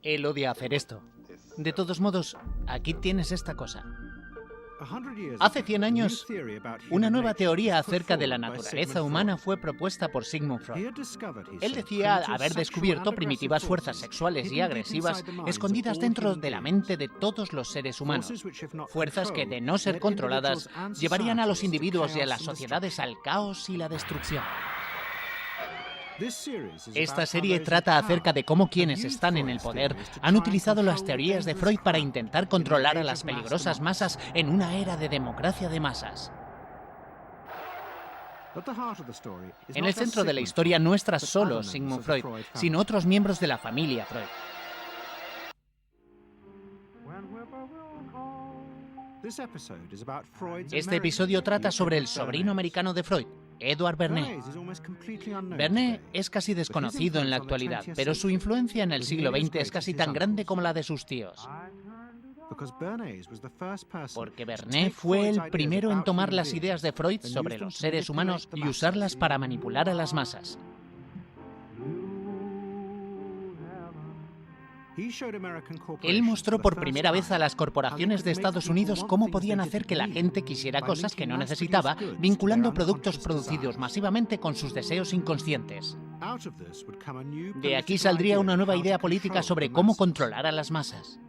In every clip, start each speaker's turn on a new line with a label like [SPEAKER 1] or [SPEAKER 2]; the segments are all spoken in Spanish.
[SPEAKER 1] Él odia hacer esto. De todos modos, aquí tienes esta cosa. Hace 100 años, una nueva teoría acerca de la naturaleza humana fue propuesta por Sigmund Freud. Él decía haber descubierto primitivas fuerzas sexuales y agresivas escondidas dentro de la mente de todos los seres humanos. Fuerzas que, de no ser controladas, llevarían a los individuos y a las sociedades al caos y la destrucción. Esta serie trata acerca de cómo quienes están en el poder han utilizado las teorías de Freud para intentar controlar a las peligrosas masas en una era de democracia de masas. En el centro de la historia no está solo Sigmund Freud, sino otros miembros de la familia Freud. Este episodio trata sobre el sobrino americano de Freud, Edward Bernays. Bernays es casi desconocido en la actualidad, pero su influencia en el siglo XX es casi tan grande como la de sus tíos. Porque Bernays fue el primero en tomar las ideas de Freud sobre los seres humanos y usarlas para manipular a las masas. Él mostró por primera vez a las corporaciones de Estados Unidos cómo podían hacer que la gente quisiera cosas que no necesitaba, vinculando productos producidos masivamente con sus deseos inconscientes. De aquí saldría una nueva idea política sobre cómo controlar a las masas.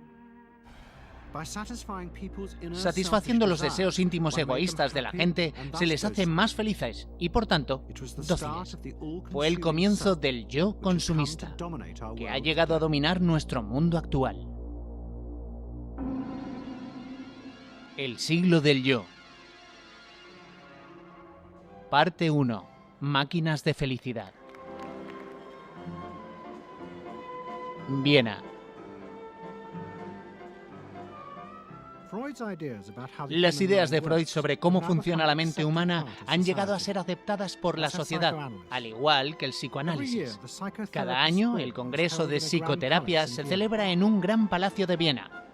[SPEAKER 1] Satisfaciendo los deseos íntimos egoístas de la gente, se les hace más felices y, por tanto, dóciles. Fue el comienzo del yo consumista, que ha llegado a dominar nuestro mundo actual. El siglo del yo. Parte 1. Máquinas de felicidad. Viena. Las ideas de Freud sobre cómo funciona la mente humana han llegado a ser aceptadas por la sociedad, al igual que el psicoanálisis. Cada año, el Congreso de Psicoterapia se celebra en un gran palacio de Viena.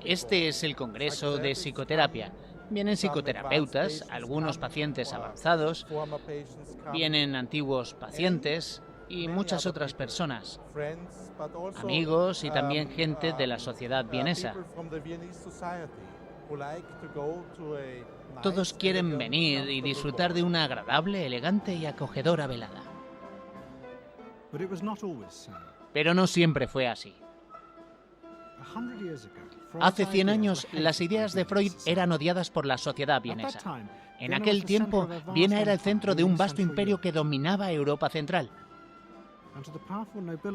[SPEAKER 1] Este es el Congreso de Psicoterapia. Vienen psicoterapeutas, algunos pacientes avanzados, vienen antiguos pacientes y muchas otras personas, amigos y también gente de la sociedad vienesa. Todos quieren venir y disfrutar de una agradable, elegante y acogedora velada. Pero no siempre fue así. Hace 100 años, las ideas de Freud eran odiadas por la sociedad vienesa. En aquel tiempo, Viena era el centro de un vasto imperio que dominaba Europa Central.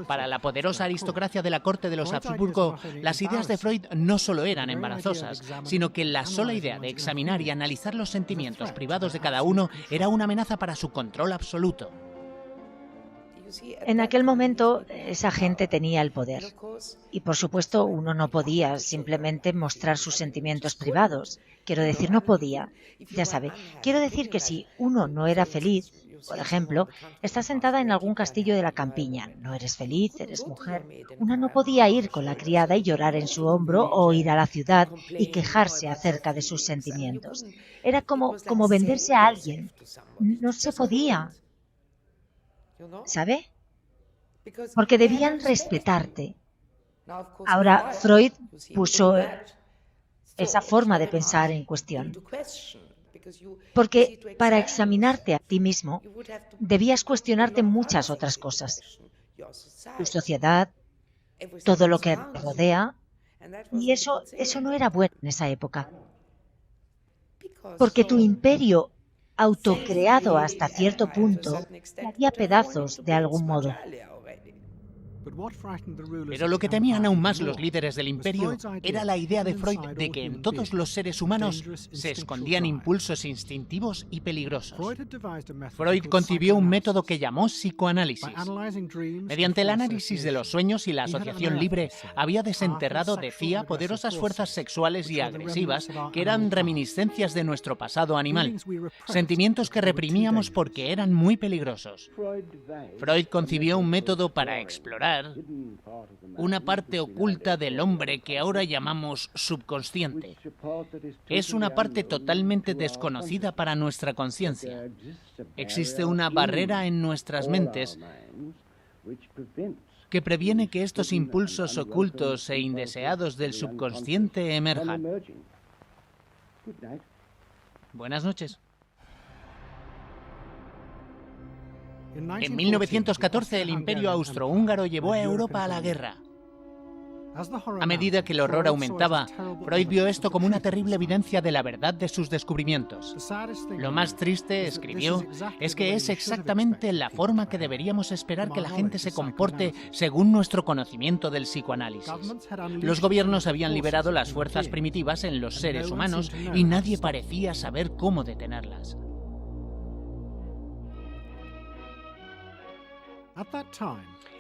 [SPEAKER 1] Para la poderosa aristocracia de la corte de los Habsburgo, las ideas de Freud no solo eran embarazosas, sino que la sola idea de examinar y analizar los sentimientos privados de cada uno era una amenaza para su control absoluto.
[SPEAKER 2] En aquel momento, esa gente tenía el poder. Y, por supuesto, uno no podía simplemente mostrar sus sentimientos privados. Quiero decir, no podía. Ya sabe, quiero decir que si uno no era feliz, por ejemplo, estás sentada en algún castillo de la campiña, no eres feliz, eres mujer. Una no podía ir con la criada y llorar en su hombro o ir a la ciudad y quejarse acerca de sus sentimientos. Era como venderse a alguien. No se podía. ¿Sabe? Porque debían respetarte. Ahora, Freud puso esa forma de pensar en cuestión. Porque para examinarte a ti mismo, debías cuestionarte muchas otras cosas. Tu sociedad, todo lo que te rodea, y eso no era bueno en esa época. Porque tu imperio, autocreado hasta cierto punto, hacía pedazos de algún modo.
[SPEAKER 1] Pero lo que temían aún más los líderes del imperio era la idea de Freud de que en todos los seres humanos se escondían impulsos instintivos y peligrosos. Freud concibió un método que llamó psicoanálisis. Mediante el análisis de los sueños y la asociación libre, había desenterrado, decía, poderosas fuerzas sexuales y agresivas que eran reminiscencias de nuestro pasado animal, sentimientos que reprimíamos porque eran muy peligrosos. Freud concibió un método para explorar una parte oculta del hombre que ahora llamamos subconsciente. Es una parte totalmente desconocida para nuestra conciencia. Existe una barrera en nuestras mentes que previene que estos impulsos ocultos e indeseados del subconsciente emerjan. Buenas noches. En 1914 el Imperio Austrohúngaro llevó a Europa a la guerra. A medida que el horror aumentaba, Freud vio esto como una terrible evidencia de la verdad de sus descubrimientos. Lo más triste, escribió, es que es exactamente la forma que deberíamos esperar que la gente se comporte según nuestro conocimiento del psicoanálisis. Los gobiernos habían liberado las fuerzas primitivas en los seres humanos y nadie parecía saber cómo detenerlas.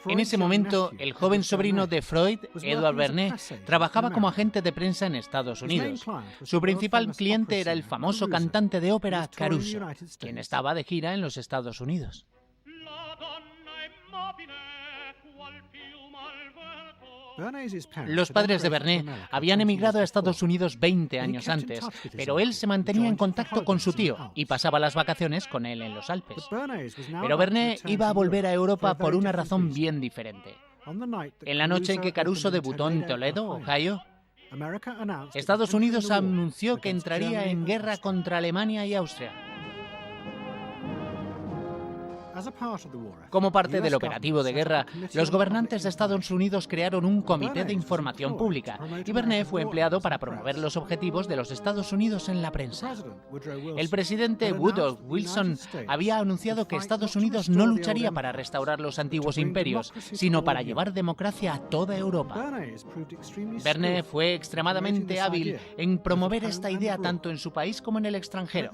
[SPEAKER 1] En ese momento, el joven sobrino de Freud, Edward Bernays, trabajaba como agente de prensa en Estados Unidos. Su principal cliente era el famoso cantante de ópera Caruso, quien estaba de gira en los Estados Unidos. Los padres de Bernays habían emigrado a Estados Unidos 20 años antes, pero él se mantenía en contacto con su tío y pasaba las vacaciones con él en los Alpes. Pero Bernays iba a volver a Europa por una razón bien diferente. En la noche en que Caruso debutó en Toledo, Ohio, Estados Unidos anunció que entraría en guerra contra Alemania y Austria. Como parte del operativo de guerra, los gobernantes de Estados Unidos crearon un comité de información pública y Bernays fue empleado para promover los objetivos de los Estados Unidos en la prensa. El presidente Woodrow Wilson había anunciado que Estados Unidos no lucharía para restaurar los antiguos imperios, sino para llevar democracia a toda Europa. Bernays fue extremadamente hábil en promover esta idea tanto en su país como en el extranjero,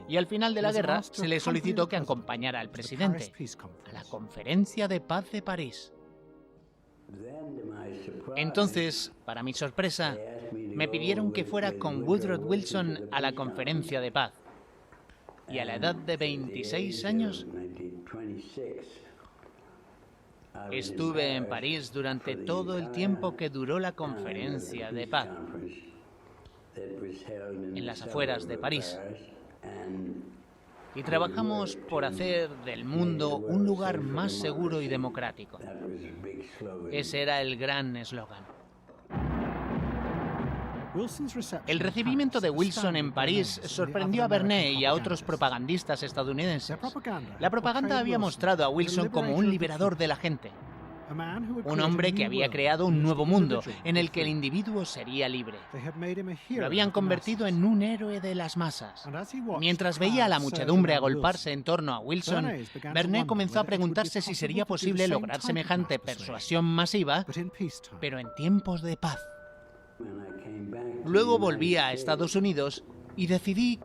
[SPEAKER 1] y al final de la guerra se le solicitó que acompañara al presidente a la Conferencia de Paz de París. Entonces, para mi sorpresa, me pidieron que fuera con Woodrow Wilson a la Conferencia de Paz. Y a la edad de 26 años, estuve en París durante todo el tiempo que duró la Conferencia de Paz, en las afueras de París. Y trabajamos por hacer del mundo un lugar más seguro y democrático. Ese era el gran eslogan. El recibimiento de Wilson en París sorprendió a Bernays y a otros propagandistas estadounidenses. La propaganda había mostrado a Wilson como un liberador de la gente. Un hombre que había creado un nuevo mundo en el que el individuo sería libre. Lo habían convertido en un héroe de las masas. Mientras veía a la muchedumbre agolparse en torno a Wilson, Bernays comenzó a preguntarse si sería posible lograr semejante persuasión masiva, pero en tiempos de paz. Luego volví a Estados Unidos y decidí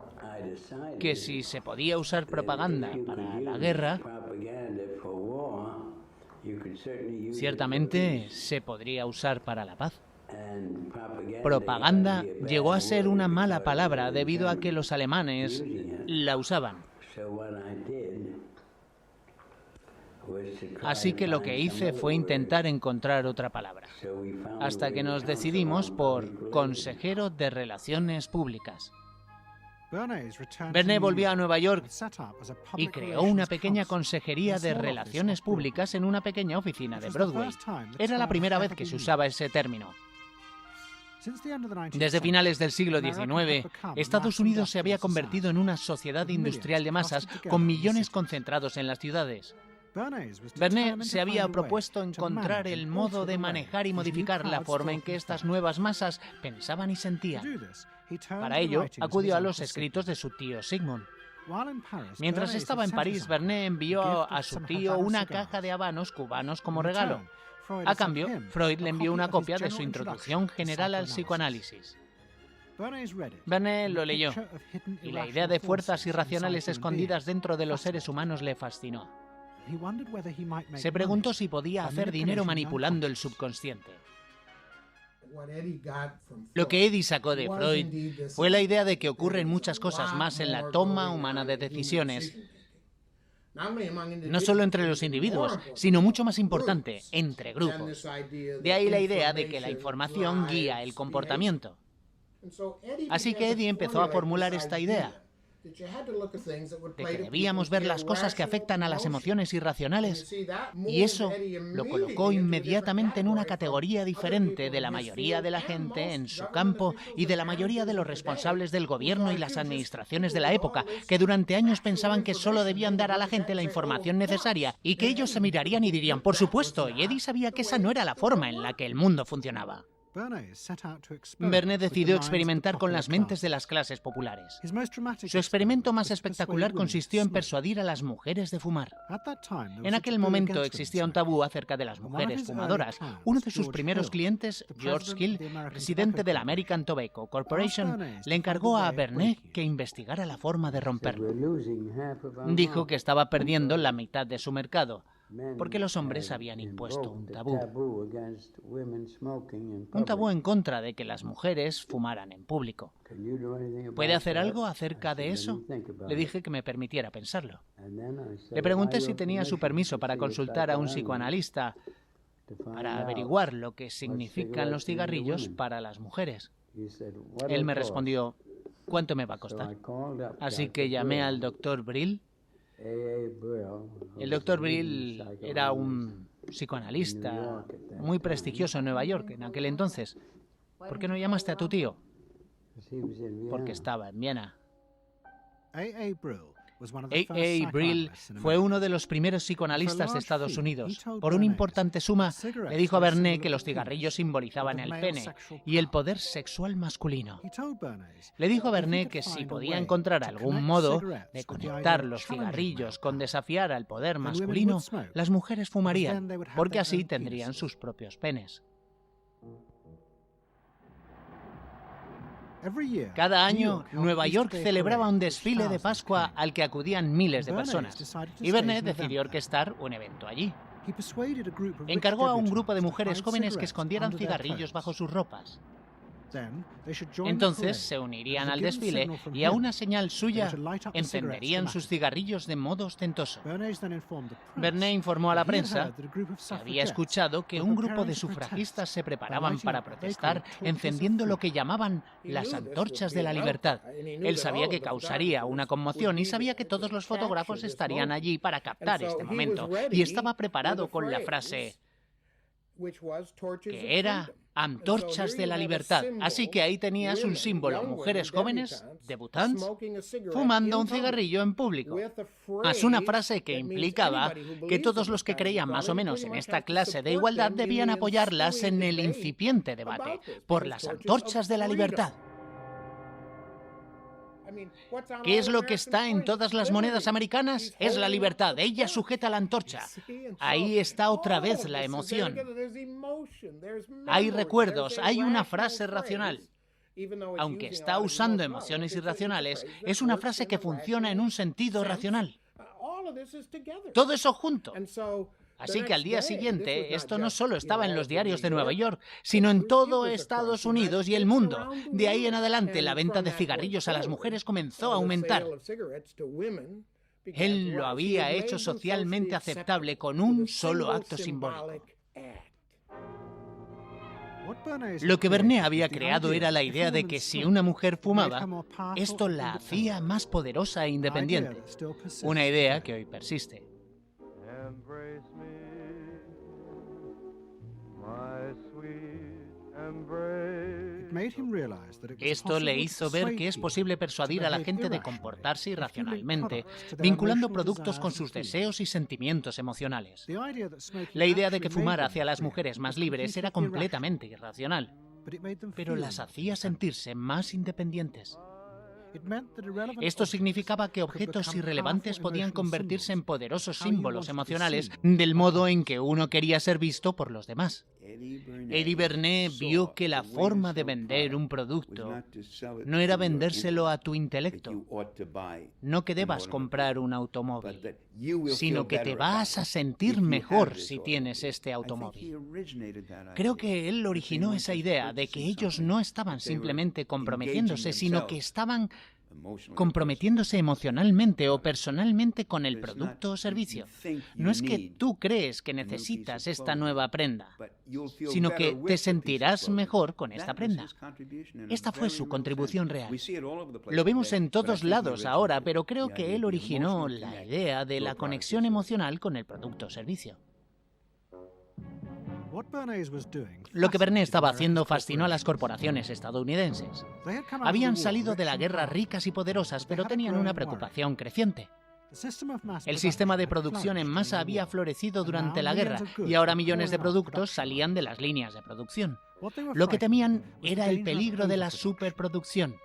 [SPEAKER 1] que si se podía usar propaganda para la guerra, ciertamente se podría usar para la paz. Propaganda llegó a ser una mala palabra debido a que los alemanes la usaban. Así que lo que hice fue intentar encontrar otra palabra, hasta que nos decidimos por consejero de Relaciones Públicas. Bernays volvió a Nueva York y creó una pequeña consejería de relaciones públicas en una pequeña oficina de Broadway. Era la primera vez que se usaba ese término. Desde finales del siglo XIX, Estados Unidos se había convertido en una sociedad industrial de masas con millones concentrados en las ciudades. Bernays se había propuesto encontrar el modo de manejar y modificar la forma en que estas nuevas masas pensaban y sentían. Para ello, acudió a los escritos de su tío Sigmund. Mientras estaba en París, Bernays envió a su tío una caja de habanos cubanos como regalo. A cambio, Freud le envió una copia de su Introducción General al Psicoanálisis. Bernays lo leyó, y la idea de fuerzas irracionales escondidas dentro de los seres humanos le fascinó. Se preguntó si podía hacer dinero manipulando el subconsciente. Lo que Eddie sacó de Freud fue la idea de que ocurren muchas cosas más en la toma humana de decisiones, no solo entre los individuos, sino mucho más importante, entre grupos. De ahí la idea de que la información guía el comportamiento. Así que Eddie empezó a formular esta idea. de que debíamos ver las cosas que afectan a las emociones irracionales, y eso lo colocó inmediatamente en una categoría diferente de la mayoría de la gente en su campo y de la mayoría de los responsables del gobierno y las administraciones de la época, que durante años pensaban que solo debían dar a la gente la información necesaria y que ellos se mirarían y dirían, por supuesto, y Eddie sabía que esa no era la forma en la que el mundo funcionaba. Bernays decidió experimentar con las mentes de las clases populares. Su experimento más espectacular consistió en persuadir a las mujeres de fumar. En aquel momento existía un tabú acerca de las mujeres fumadoras. Uno de sus primeros clientes, George Hill, presidente de la American Tobacco Corporation, le encargó a Bernays que investigara la forma de romperlo. Dijo que estaba perdiendo la mitad de su mercado, porque los hombres habían impuesto un tabú. Un tabú en contra de que las mujeres fumaran en público. ¿Puede hacer algo acerca de eso? Le dije que me permitiera pensarlo. Le pregunté si tenía su permiso para consultar a un psicoanalista para averiguar lo que significan los cigarrillos para las mujeres. Él me respondió, ¿cuánto me va a costar? Así que llamé al Dr. Brill. El Dr. Brill era un psicoanalista muy prestigioso en Nueva York en aquel entonces. ¿Por qué no llamaste a tu tío? Porque estaba en Viena. A. Brill fue uno de los primeros psicoanalistas de Estados Unidos. Por una importante suma, le dijo a Bernays que los cigarrillos simbolizaban el pene y el poder sexual masculino. Le dijo a Bernays que si podía encontrar algún modo de conectar los cigarrillos con desafiar al poder masculino, las mujeres fumarían, porque así tendrían sus propios penes. Cada año, Nueva York celebraba un desfile de Pascua al que acudían miles de personas, y Bernays decidió orquestar un evento allí. Encargó a un grupo de mujeres jóvenes que escondieran cigarrillos bajo sus ropas. Entonces se unirían al desfile y a una señal suya encenderían sus cigarrillos de modo ostentoso. Bernays informó a la prensa que había escuchado que un grupo de sufragistas se preparaban para protestar encendiendo lo que llamaban las antorchas de la libertad. Él sabía que causaría una conmoción y sabía que todos los fotógrafos estarían allí para captar este momento, y estaba preparado con la frase que era antorchas de la libertad. Así que ahí tenías un símbolo, mujeres jóvenes, debutantes, fumando un cigarrillo en público. Más una frase que implicaba que todos los que creían más o menos en esta clase de igualdad debían apoyarlas en el incipiente debate por las antorchas de la libertad. ¿Qué es lo que está en todas las monedas americanas? Es la libertad. Ella sujeta la antorcha. Ahí está otra vez la emoción. Hay recuerdos, hay una frase racional. Aunque está usando emociones irracionales, es una frase que funciona en un sentido racional. Todo eso junto. Así que al día siguiente, esto no solo estaba en los diarios de Nueva York, sino en todo Estados Unidos y el mundo. De ahí en adelante, la venta de cigarrillos a las mujeres comenzó a aumentar. Él lo había hecho socialmente aceptable con un solo acto simbólico. Lo que Bernays había creado era la idea de que si una mujer fumaba, esto la hacía más poderosa e independiente. Una idea que hoy persiste. Esto le hizo ver que es posible persuadir a la gente de comportarse irracionalmente, vinculando productos con sus deseos y sentimientos emocionales. La idea de que fumar hacía a las mujeres más libres era completamente irracional, pero las hacía sentirse más independientes. Esto significaba que objetos irrelevantes podían convertirse en poderosos símbolos emocionales del modo en que uno quería ser visto por los demás. Eddie Bernays vio que la forma de vender un producto no era vendérselo a tu intelecto, no que debas comprar un automóvil, sino que te vas a sentir mejor si tienes este automóvil. Creo que él originó esa idea de que ellos no estaban simplemente comprometiéndose, sino que estaban comprometiéndose emocionalmente o personalmente con el producto o servicio. No es que tú crees que necesitas esta nueva prenda, sino que te sentirás mejor con esta prenda. Esta fue su contribución real. Lo vemos en todos lados ahora, pero creo que él originó la idea de la conexión emocional con el producto o servicio. Lo que Bernays estaba haciendo fascinó a las corporaciones estadounidenses. Habían salido de la guerra ricas y poderosas, pero tenían una preocupación creciente. El sistema de producción en masa había florecido durante la guerra y ahora millones de productos salían de las líneas de producción. Lo que temían era el peligro de la superproducción,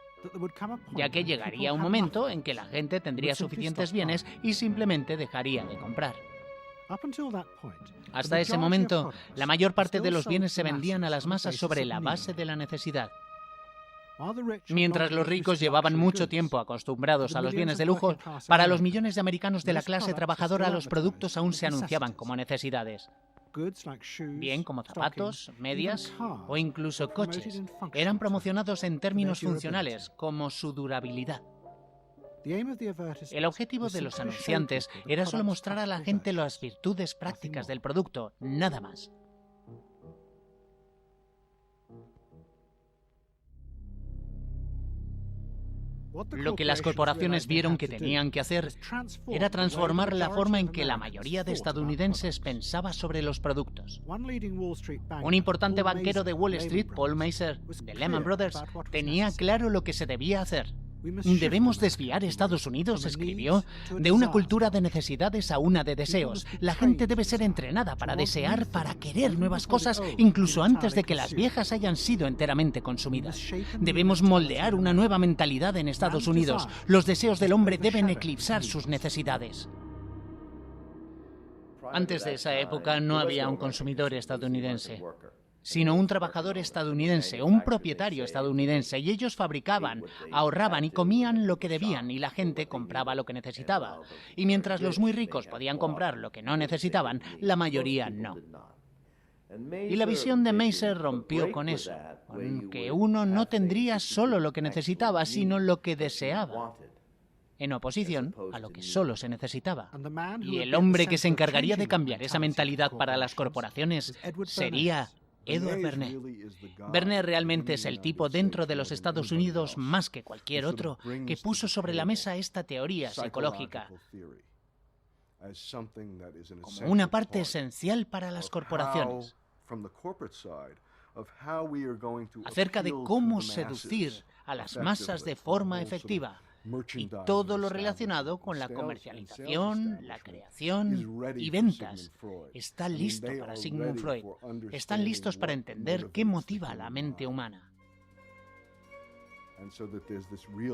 [SPEAKER 1] ya que llegaría un momento en que la gente tendría suficientes bienes y simplemente dejaría de comprar. Hasta ese momento, la mayor parte de los bienes se vendían a las masas sobre la base de la necesidad. Mientras los ricos llevaban mucho tiempo acostumbrados a los bienes de lujo, para los millones de americanos de la clase trabajadora los productos aún se anunciaban como necesidades. Bien como zapatos, medias o incluso coches, eran promocionados en términos funcionales como su durabilidad. El objetivo de los anunciantes era solo mostrar a la gente las virtudes prácticas del producto, nada más. Lo que las corporaciones vieron que tenían que hacer era transformar la forma en que la mayoría de estadounidenses pensaba sobre los productos. Un importante banquero de Wall Street, Paul Mazur, de Lehman Brothers, tenía claro lo que se debía hacer. Debemos desviar Estados Unidos, escribió, de una cultura de necesidades a una de deseos. La gente debe ser entrenada para desear, para querer nuevas cosas, incluso antes de que las viejas hayan sido enteramente consumidas. Debemos moldear una nueva mentalidad en Estados Unidos. Los deseos del hombre deben eclipsar sus necesidades. Antes de esa época no había un consumidor estadounidense, sino un trabajador estadounidense, un propietario estadounidense, y ellos fabricaban, ahorraban y comían lo que debían, y la gente compraba lo que necesitaba. Y mientras los muy ricos podían comprar lo que no necesitaban, la mayoría no. Y la visión de Mazur rompió con eso, con que uno no tendría solo lo que necesitaba, sino lo que deseaba, en oposición a lo que solo se necesitaba. Y el hombre que se encargaría de cambiar esa mentalidad para las corporaciones sería Edward Bernays. Bernays realmente es el tipo dentro de los Estados Unidos, más que cualquier otro, que puso sobre la mesa esta teoría psicológica como una parte esencial para las corporaciones, acerca de cómo seducir a las masas de forma efectiva, y todo lo relacionado con la comercialización, la creación y ventas. Está listo para Sigmund Freud. Están listos para entender qué motiva a la mente humana.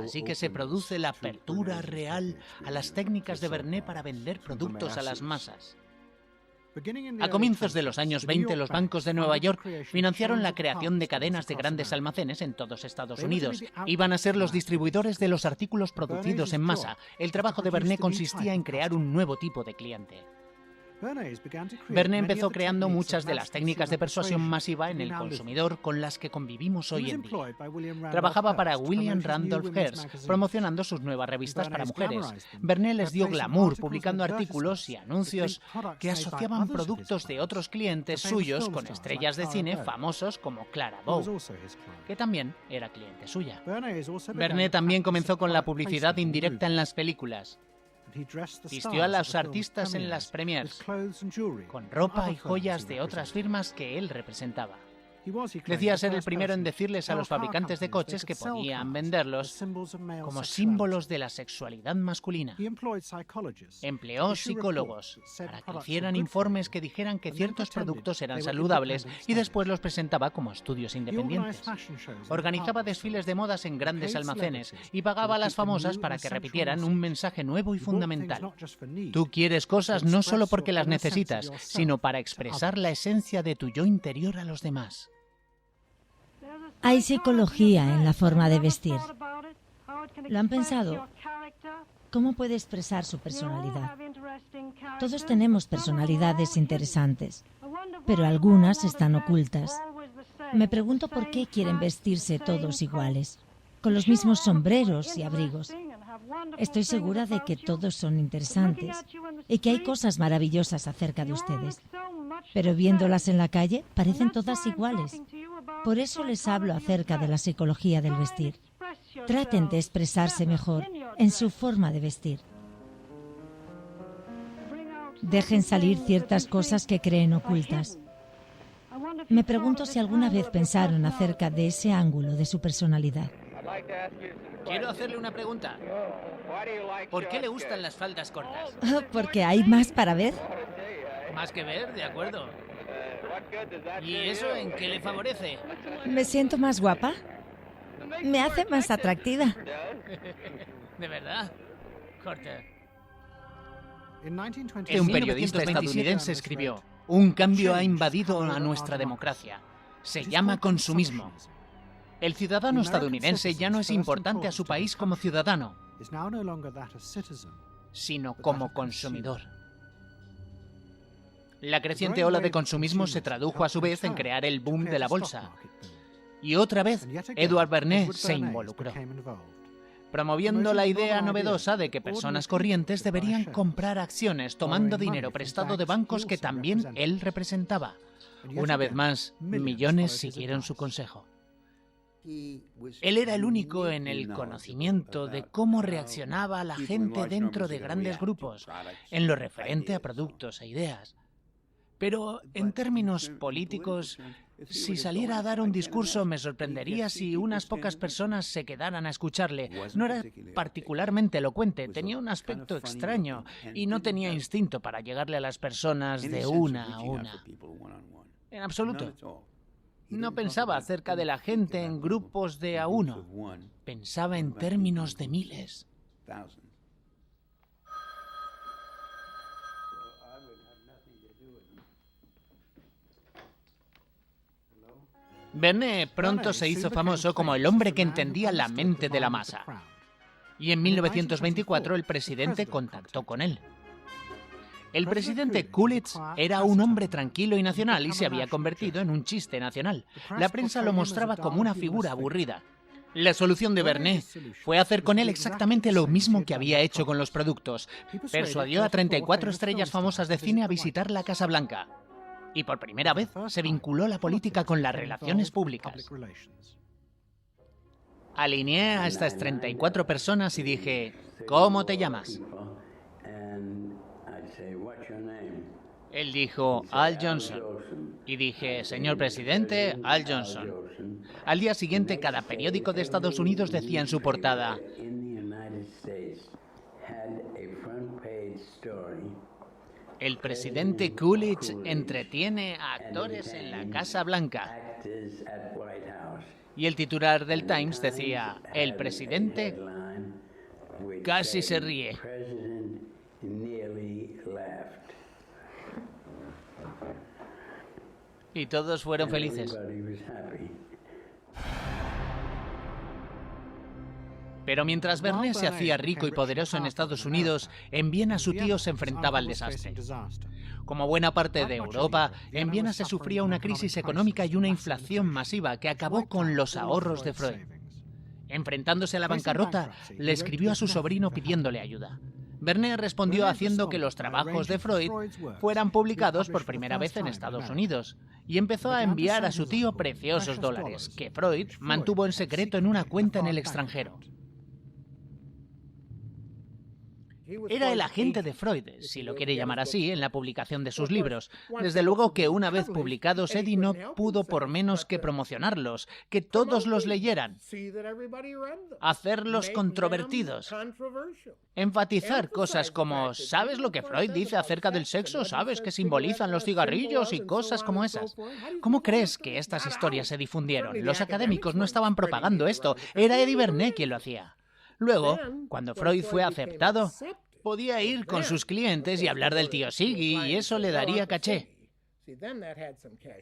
[SPEAKER 1] Así que se produce la apertura real a las técnicas de Bernays para vender productos a las masas. A comienzos de los años 20, los bancos de Nueva York financiaron la creación de cadenas de grandes almacenes en todos Estados Unidos. Iban a ser los distribuidores de los artículos producidos en masa. El trabajo de Bernays consistía en crear un nuevo tipo de cliente. Bernays empezó creando muchas de las técnicas de persuasión masiva en el consumidor con las que convivimos hoy en día. Trabajaba para William Randolph Hearst, promocionando sus nuevas revistas para mujeres. Bernays les dio glamour publicando artículos y anuncios que asociaban productos de otros clientes suyos con estrellas de cine famosos como Clara Bow, que también era cliente suya. Bernays también comenzó con la publicidad indirecta en las películas. Vistió a los artistas en las premiers con ropa y joyas de otras firmas que él representaba. Decía ser el primero en decirles a los fabricantes de coches que podían venderlos como símbolos de la sexualidad masculina. Empleó psicólogos para que hicieran informes que dijeran que ciertos productos eran saludables y después los presentaba como estudios independientes. Organizaba desfiles de modas en grandes almacenes y pagaba a las famosas para que repitieran un mensaje nuevo y fundamental. Tú quieres cosas no solo porque las necesitas, sino para expresar la esencia de tu yo interior a los demás.
[SPEAKER 2] Hay psicología en la forma de vestir. ¿Lo han pensado? ¿Cómo puede expresar su personalidad? Todos tenemos personalidades interesantes, pero algunas están ocultas. Me pregunto por qué quieren vestirse todos iguales. con los mismos sombreros y abrigos. Estoy segura de que todos son interesantes y que hay cosas maravillosas acerca de ustedes. Pero viéndolas en la calle, parecen todas iguales. Por eso les hablo acerca de la psicología del vestir. Traten de expresarse mejor en su forma de vestir. Dejen salir ciertas cosas que creen ocultas. Me pregunto si alguna vez pensaron acerca de ese ángulo de su personalidad.
[SPEAKER 1] Quiero hacerle una pregunta. ¿Por qué le gustan las faldas cortas?
[SPEAKER 2] Porque hay más para ver.
[SPEAKER 1] Más que ver, de acuerdo. ¿Y eso en qué le favorece?
[SPEAKER 2] ¿Me siento más guapa? Me hace más atractiva.
[SPEAKER 1] ¿De verdad? Corta.
[SPEAKER 3] Un
[SPEAKER 1] Un periodista estadounidense escribió: un cambio ha invadido a nuestra democracia. Se llama consumismo. El ciudadano estadounidense ya no es importante a su país como ciudadano, sino como consumidor. La creciente ola de consumismo se tradujo a su vez en crear el boom de la bolsa. Y otra vez, Edward Bernays se involucró, promoviendo la idea novedosa de que personas corrientes deberían comprar acciones tomando dinero prestado de bancos que también él representaba. Una vez más, millones siguieron su consejo. Él era el único en el conocimiento de cómo reaccionaba la gente dentro de grandes grupos, en lo referente a productos e ideas. Pero en términos políticos, si saliera a dar un discurso, me sorprendería si unas pocas personas se quedaran a escucharle. No era particularmente elocuente, tenía un aspecto extraño y no tenía instinto para llegarle a las personas de una a una. En absoluto. No pensaba acerca de la gente en grupos de a uno. Pensaba en términos de miles. Bernays pronto se hizo famoso como el hombre que entendía la mente de la masa. Y en 1924 el presidente contactó con él. El presidente Coolidge era un hombre tranquilo y nacional y se había convertido en un chiste nacional. La prensa lo mostraba como una figura aburrida. La solución de Bernays fue hacer con él exactamente lo mismo que había hecho con los productos. Persuadió a 34 estrellas famosas de cine a visitar la Casa Blanca. Y por primera vez se vinculó la política con las relaciones públicas. Alineé a estas 34 personas y dije: ¿cómo te llamas? Él dijo: Al Johnson. Y dije: señor presidente, Al Johnson. Al día siguiente, cada periódico de Estados Unidos decía en su portada: el presidente Coolidge entretiene a actores en la Casa Blanca. Y el titular del Times decía: el presidente casi se ríe. Y todos fueron felices. Pero mientras Bernays se hacía rico y poderoso en Estados Unidos, en Viena su tío se enfrentaba al desastre. Como buena parte de Europa, en Viena se sufría una crisis económica y una inflación masiva que acabó con los ahorros de Freud. Enfrentándose a la bancarrota, le escribió a su sobrino pidiéndole ayuda. Bernays respondió haciendo que los trabajos de Freud fueran publicados por primera vez en Estados Unidos y empezó a enviar a su tío preciosos dólares, que Freud mantuvo en secreto en una cuenta en el extranjero. Era el agente de Freud, si lo quiere llamar así, en la publicación de sus libros. Desde luego que una vez publicados, Eddie no pudo por menos que promocionarlos, que todos los leyeran, hacerlos controvertidos, enfatizar cosas como: ¿sabes lo que Freud dice acerca del sexo? ¿Sabes qué simbolizan los cigarrillos? Y cosas como esas. ¿Cómo crees que estas historias se difundieron? Los académicos no estaban propagando esto, era Eddie Bernays quien lo hacía. Luego, cuando Freud fue aceptado, podía ir con sus clientes y hablar del tío Siggy, y eso le daría caché.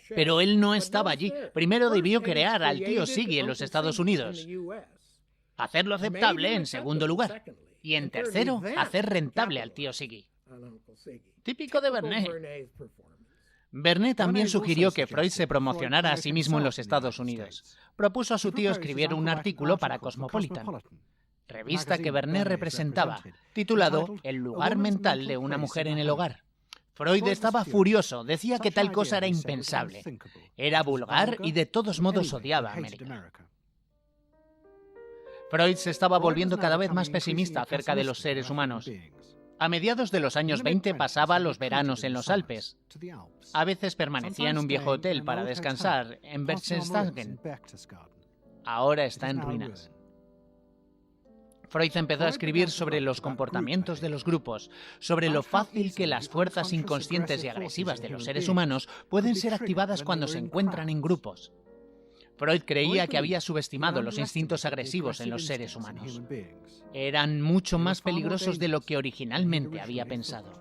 [SPEAKER 1] Pero él no estaba allí. Primero debió crear al tío Siggy en los Estados Unidos, hacerlo aceptable en segundo lugar, y en tercero, hacer rentable al tío Siggy. Típico de Bernays. Bernays también sugirió que Freud se promocionara a sí mismo en los Estados Unidos. propuso a su tío escribir un artículo para Cosmopolitan, revista que Vernet representaba, titulado El lugar mental de una mujer en el hogar. Freud estaba furioso, decía que tal cosa era impensable. Era vulgar y de todos modos odiaba a América. Freud se estaba volviendo cada vez más pesimista acerca de los seres humanos. A mediados de los años 20 pasaba los veranos en los Alpes. A veces permanecía en un viejo hotel para descansar en Berchtesgaden. Ahora está en ruinas. Freud empezó a escribir sobre los comportamientos de los grupos, sobre lo fácil que las fuerzas inconscientes y agresivas de los seres humanos pueden ser activadas cuando se encuentran en grupos. Freud creía que había subestimado los instintos agresivos en los seres humanos. Eran mucho más peligrosos de lo que originalmente había pensado.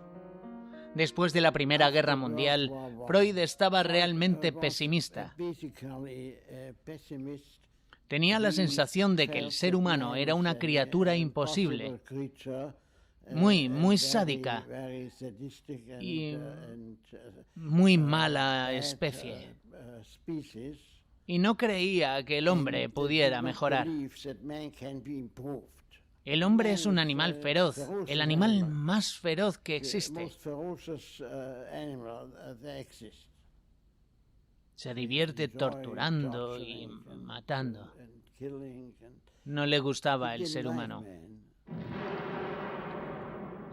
[SPEAKER 1] Después de la Primera Guerra Mundial, Freud estaba realmente pesimista. Tenía la sensación de que el ser humano era una criatura imposible, muy sádica y muy mala especie. Y no creía que el hombre pudiera mejorar. El hombre es un animal feroz, el animal más feroz que existe. Se divierte torturando y matando. No le gustaba el ser humano.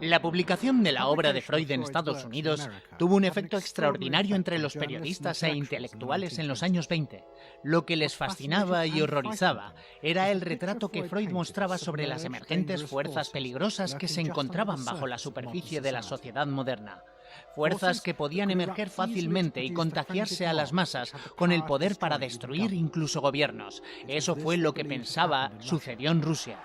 [SPEAKER 1] La publicación de la obra de Freud en Estados Unidos tuvo un efecto extraordinario entre los periodistas e intelectuales en los años 20. Lo que les fascinaba y horrorizaba era el retrato que Freud mostraba sobre las emergentes fuerzas peligrosas que se encontraban bajo la superficie de la sociedad moderna. Fuerzas que podían emerger fácilmente y contagiarse a las masas con el poder para destruir incluso gobiernos. Eso fue lo que pensaba sucedió en Rusia.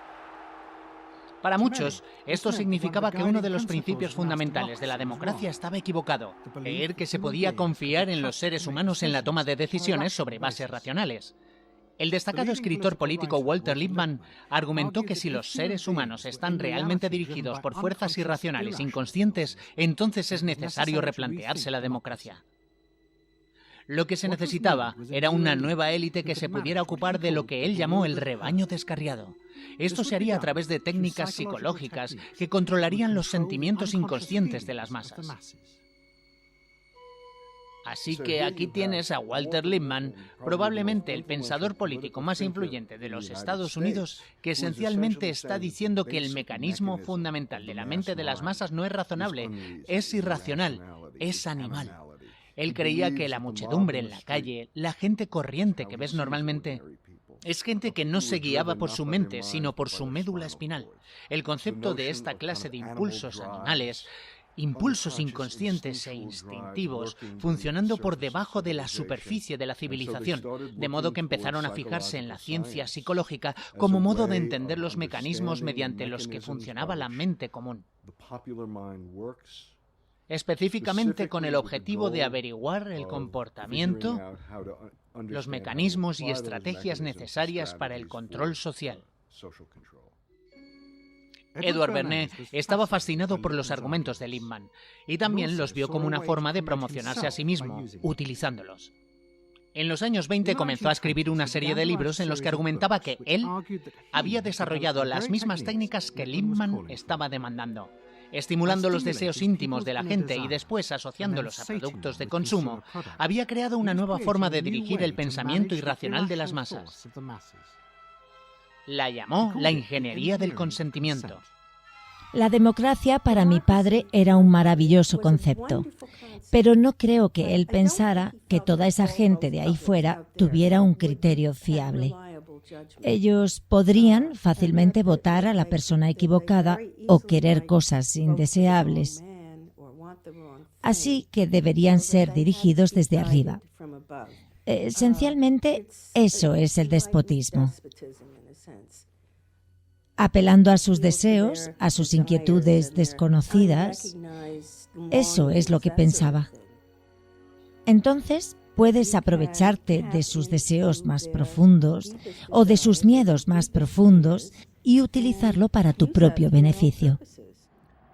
[SPEAKER 1] Para muchos, esto significaba que uno de los principios fundamentales de la democracia estaba equivocado, creer que se podía confiar en los seres humanos en la toma de decisiones sobre bases racionales. El destacado escritor político Walter Lippmann argumentó que si los seres humanos están realmente dirigidos por fuerzas irracionales inconscientes, entonces es necesario replantearse la democracia. Lo que se necesitaba era una nueva élite que se pudiera ocupar de lo que él llamó el rebaño descarriado. Esto se haría a través de técnicas psicológicas que controlarían los sentimientos inconscientes de las masas. Así que aquí tienes a Walter Lippmann, probablemente el pensador político más influyente de los Estados Unidos, que esencialmente está diciendo que el mecanismo fundamental de la mente de las masas no es razonable, es irracional, es animal. Él creía que la muchedumbre en la calle, la gente corriente que ves normalmente, es gente que no se guiaba por su mente, sino por su médula espinal. El concepto de esta clase de impulsos animales, impulsos inconscientes e instintivos, funcionando por debajo de la superficie de la civilización, de modo que empezaron a fijarse en la ciencia psicológica como modo de entender los mecanismos mediante los que funcionaba la mente común, específicamente con el objetivo de averiguar el comportamiento, los mecanismos y estrategias necesarias para el control social. Edward Bernays estaba fascinado por los argumentos de Lippmann y también los vio como una forma de promocionarse a sí mismo, utilizándolos. En los años 20 comenzó a escribir una serie de libros en los que argumentaba que él había desarrollado las mismas técnicas que Lippmann estaba demandando, estimulando los deseos íntimos de la gente y después asociándolos a productos de consumo. Había creado una nueva forma de dirigir el pensamiento irracional de las masas. La llamó la ingeniería del consentimiento.
[SPEAKER 2] La democracia para mi padre era un maravilloso concepto, pero no creo que él pensara que toda esa gente de ahí fuera tuviera un criterio fiable. Ellos podrían fácilmente votar a la persona equivocada o querer cosas indeseables. Así que deberían ser dirigidos desde arriba. Esencialmente, eso es el despotismo. Apelando a sus deseos, a sus inquietudes desconocidas, eso es lo que pensaba. Entonces, puedes aprovecharte de sus deseos más profundos o de sus miedos más profundos y utilizarlo para tu propio beneficio.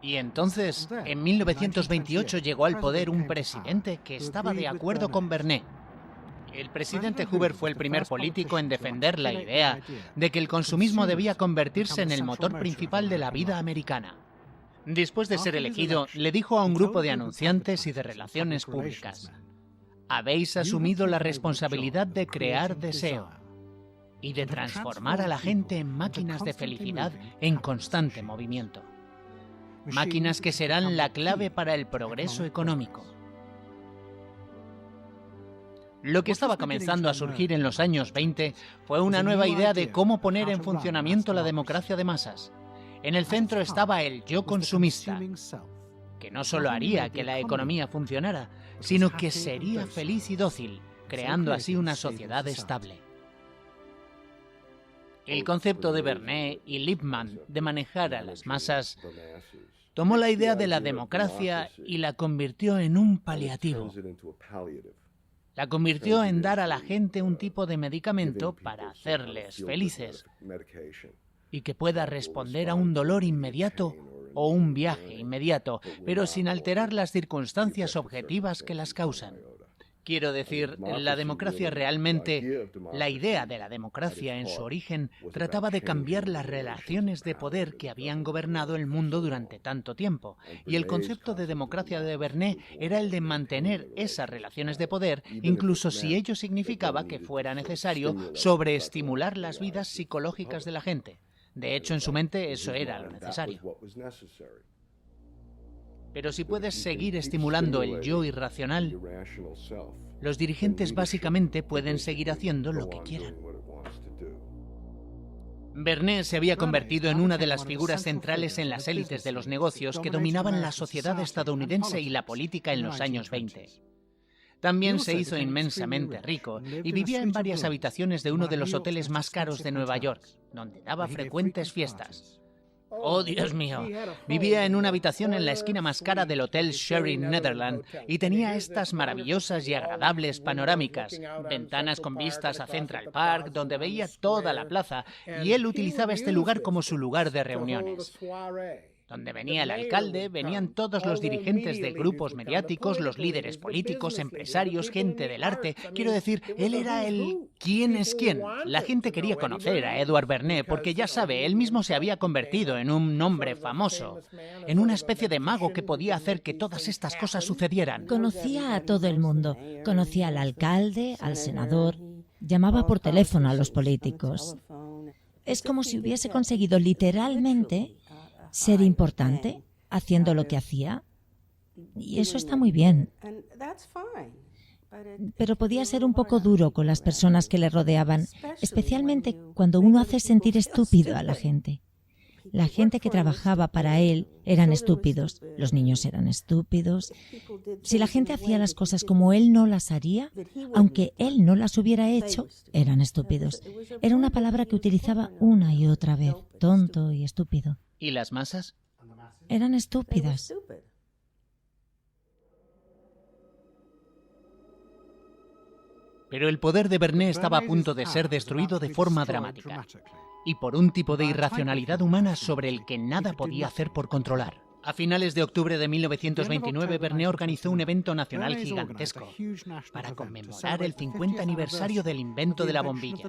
[SPEAKER 1] Y entonces, en 1928 llegó al poder un presidente que estaba de acuerdo con Bernays. El presidente Hoover fue el primer político en defender la idea de que el consumismo debía convertirse en el motor principal de la vida americana. Después de ser elegido, le dijo a un grupo de anunciantes y de relaciones públicas: habéis asumido la responsabilidad de crear deseo y de transformar a la gente en máquinas de felicidad en constante movimiento. Máquinas que serán la clave para el progreso económico. Lo que estaba comenzando a surgir en los años 20 fue una nueva idea de cómo poner en funcionamiento la democracia de masas. En el centro estaba el yo consumista, que no solo haría que la economía funcionara, sino que sería feliz y dócil, creando así una sociedad estable. El concepto de Bernet y Lippmann de manejar a las masas tomó la idea de la democracia y la convirtió en un paliativo. La convirtió en dar a la gente un tipo de medicamento para hacerles felices y que pueda responder a un dolor inmediato o un viaje inmediato, pero sin alterar las circunstancias objetivas que las causan. Quiero decir, la democracia realmente, la idea de la democracia en su origen, trataba de cambiar las relaciones de poder que habían gobernado el mundo durante tanto tiempo. Y el concepto de democracia de Bernet era el de mantener esas relaciones de poder, incluso si ello significaba que fuera necesario sobreestimular las vidas psicológicas de la gente. De hecho, en su mente eso era lo necesario. Pero si puedes seguir estimulando el yo irracional, los dirigentes básicamente pueden seguir haciendo lo que quieran. Bernet se había convertido en una de las figuras centrales en las élites de los negocios que dominaban la sociedad estadounidense y la política en los años 20. También se hizo inmensamente rico y vivía en varias habitaciones de uno de los hoteles más caros de Nueva York, donde daba frecuentes fiestas. ¡Oh, Dios mío! Vivía en una habitación en la esquina más cara del Hotel Sheraton Netherland y tenía estas maravillosas y agradables panorámicas, ventanas con vistas a Central Park, donde veía toda la plaza, y él utilizaba este lugar como su lugar de reuniones. Donde venía el alcalde, venían todos los dirigentes de grupos mediáticos, los líderes políticos, empresarios, gente del arte. Quiero decir, él era el quién es quién. La gente quería conocer a Edward Bernet porque, ya sabe, él mismo se había convertido en un hombre famoso, en una especie de mago que podía hacer que todas estas cosas sucedieran.
[SPEAKER 2] Conocía a todo el mundo. Conocía al alcalde, al senador. Llamaba por teléfono a los políticos. Es como si hubiese conseguido literalmente ser importante haciendo lo que hacía. Y eso está muy bien. Pero podía ser un poco duro con las personas que le rodeaban, especialmente cuando uno hace sentir estúpido a la gente. La gente que trabajaba para él eran estúpidos, los niños eran estúpidos. Si la gente hacía las cosas como él no las haría, aunque él no las hubiera hecho, eran estúpidos. Era una palabra que utilizaba una y otra vez, tonto y estúpido.
[SPEAKER 1] ¿Y las masas?
[SPEAKER 2] Eran estúpidas.
[SPEAKER 1] Pero el poder de Bernet estaba a punto de ser destruido de forma dramática, y por un tipo de irracionalidad humana sobre el que nada podía hacer por controlar. A finales de octubre de 1929, Bernet organizó un evento nacional gigantesco para conmemorar el 50 aniversario del invento de la bombilla.